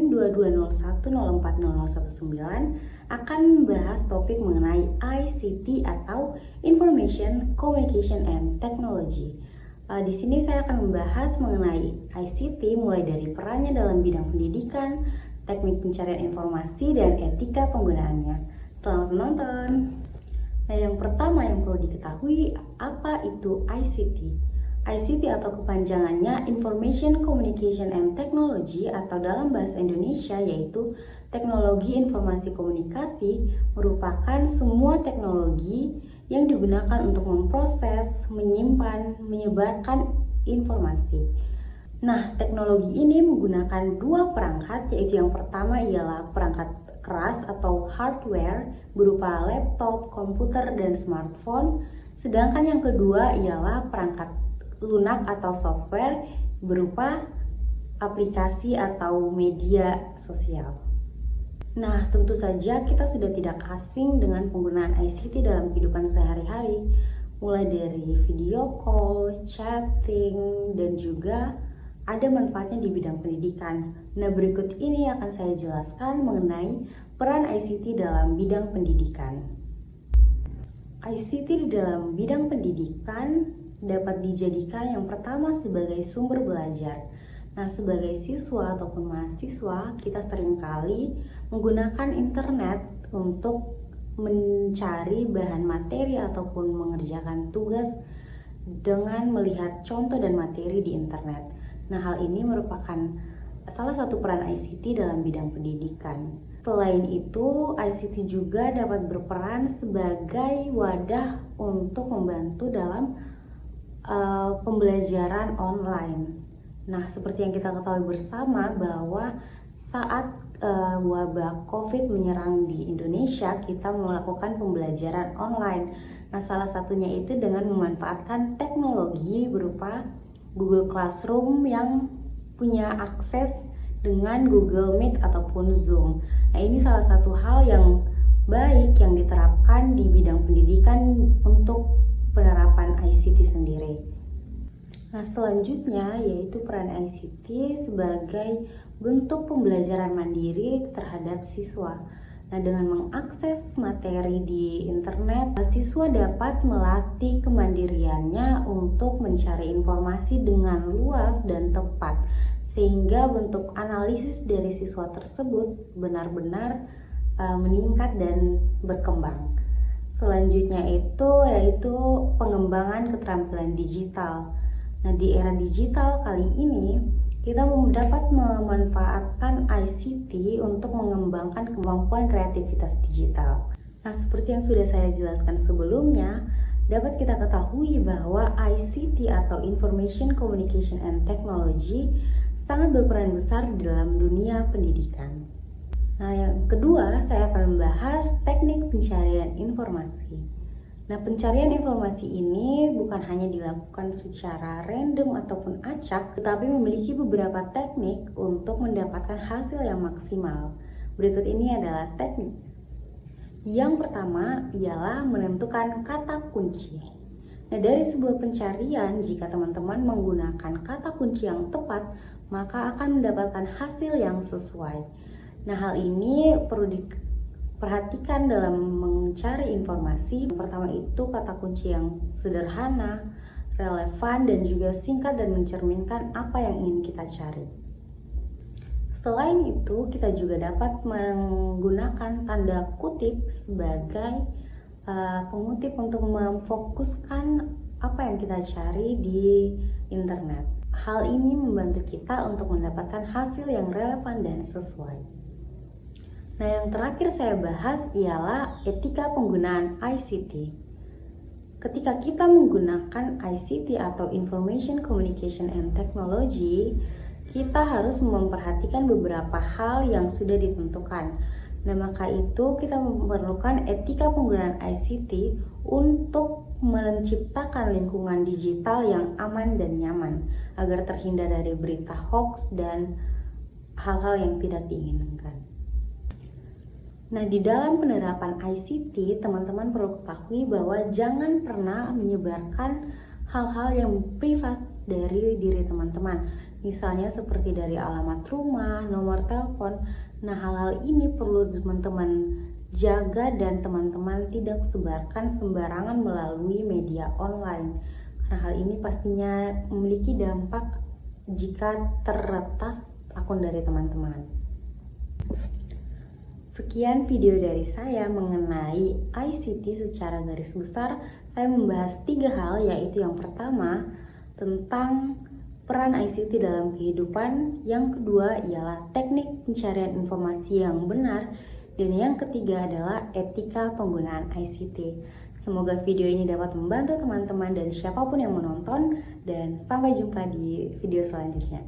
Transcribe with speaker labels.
Speaker 1: NIM 2201040019 akan membahas topik mengenai ICT atau Information Communication and Technology. Di sini saya akan membahas mengenai ICT mulai dari perannya dalam bidang pendidikan, teknik pencarian informasi, dan etika penggunaannya. Selamat menonton! Nah, yang pertama yang perlu diketahui, apa itu ICT? ICT atau kepanjangannya Information Communication and Technology atau dalam bahasa Indonesia yaitu Teknologi Informasi Komunikasi, merupakan semua teknologi yang digunakan untuk memproses, menyimpan, menyebarkan informasi. Nah, teknologi ini menggunakan dua perangkat, yaitu yang pertama ialah perangkat keras atau hardware berupa laptop, komputer, dan smartphone, sedangkan yang kedua ialah perangkat lunak atau software berupa aplikasi atau media sosial. Nah, tentu saja kita sudah tidak asing dengan penggunaan ICT dalam kehidupan sehari-hari, mulai dari video call, chatting, dan juga ada manfaatnya di bidang pendidikan. Nah, berikut ini akan saya jelaskan mengenai peran ICT dalam bidang pendidikan. ICT di dalam bidang pendidikan dapat dijadikan yang pertama sebagai sumber belajar. Nah, sebagai siswa ataupun mahasiswa, kita seringkali menggunakan internet untuk mencari bahan materi ataupun mengerjakan tugas dengan melihat contoh dan materi di internet. Nah, hal ini merupakan salah satu peran ICT dalam bidang pendidikan. Selain itu, ICT juga dapat berperan sebagai wadah untuk membantu dalam pembelajaran online. Nah, seperti yang kita ketahui bersama bahwa saat wabah COVID menyerang di Indonesia, kita melakukan pembelajaran online. Nah, salah satunya itu dengan memanfaatkan teknologi berupa Google Classroom yang punya akses dengan Google Meet ataupun Zoom. Nah, ini salah satu hal yang baik yang diterapkan di bidang pendidikan untuk penerapan ICT sendiri. Nah, selanjutnya yaitu peran ICT sebagai bentuk pembelajaran mandiri terhadap siswa. Nah, dengan mengakses materi di internet, siswa dapat melatih kemandiriannya untuk mencari informasi dengan luas dan tepat, sehingga bentuk analisis dari siswa tersebut benar-benar meningkat dan berkembang. Selanjutnya yaitu pengembangan keterampilan digital. Nah, di era digital kali ini kita dapat memanfaatkan ICT untuk mengembangkan kemampuan kreativitas digital. Nah, seperti yang sudah saya jelaskan sebelumnya, dapat kita ketahui bahwa ICT atau Information Communication and Technology sangat berperan besar di dalam dunia pendidikan. Nah, yang kedua, saya akan membahas teknik pencarian informasi. Nah, pencarian informasi ini bukan hanya dilakukan secara random ataupun acak, tetapi memiliki beberapa teknik untuk mendapatkan hasil yang maksimal. Berikut ini adalah teknik. Yang pertama ialah menentukan kata kunci. Nah, dari sebuah pencarian, jika teman-teman menggunakan kata kunci yang tepat, maka akan mendapatkan hasil yang sesuai. Nah, hal ini perlu diperhatikan dalam mencari informasi. Yang pertama itu kata kunci yang sederhana, relevan, dan juga singkat dan mencerminkan apa yang ingin kita cari. Selain itu, kita juga dapat menggunakan tanda kutip sebagai pengutip untuk memfokuskan apa yang kita cari di internet. Hal ini membantu kita untuk mendapatkan hasil yang relevan dan sesuai. Nah, yang terakhir saya bahas ialah etika penggunaan ICT. Ketika kita menggunakan ICT atau Information Communication and Technology, kita harus memperhatikan beberapa hal yang sudah ditentukan. Nah, maka itu kita memerlukan etika penggunaan ICT untuk menciptakan lingkungan digital yang aman dan nyaman agar terhindar dari berita hoax dan hal-hal yang tidak diinginkan. Nah, di dalam penerapan ICT, teman-teman perlu ketahui bahwa jangan pernah menyebarkan hal-hal yang privat dari diri teman-teman. misalnya seperti dari alamat rumah, nomor telepon. Nah, hal-hal ini perlu teman-teman jaga dan teman-teman tidak sebarkan sembarangan melalui media online. Karena hal ini pastinya memiliki dampak jika terretas akun dari teman-teman. Sekian video dari saya mengenai ICT secara garis besar. Saya membahas 3 hal, yaitu yang pertama tentang peran ICT dalam kehidupan, yang kedua ialah teknik pencarian informasi yang benar, dan yang ketiga adalah etika penggunaan ICT. Semoga video ini dapat membantu teman-teman dan siapapun yang menonton, dan sampai jumpa di video selanjutnya.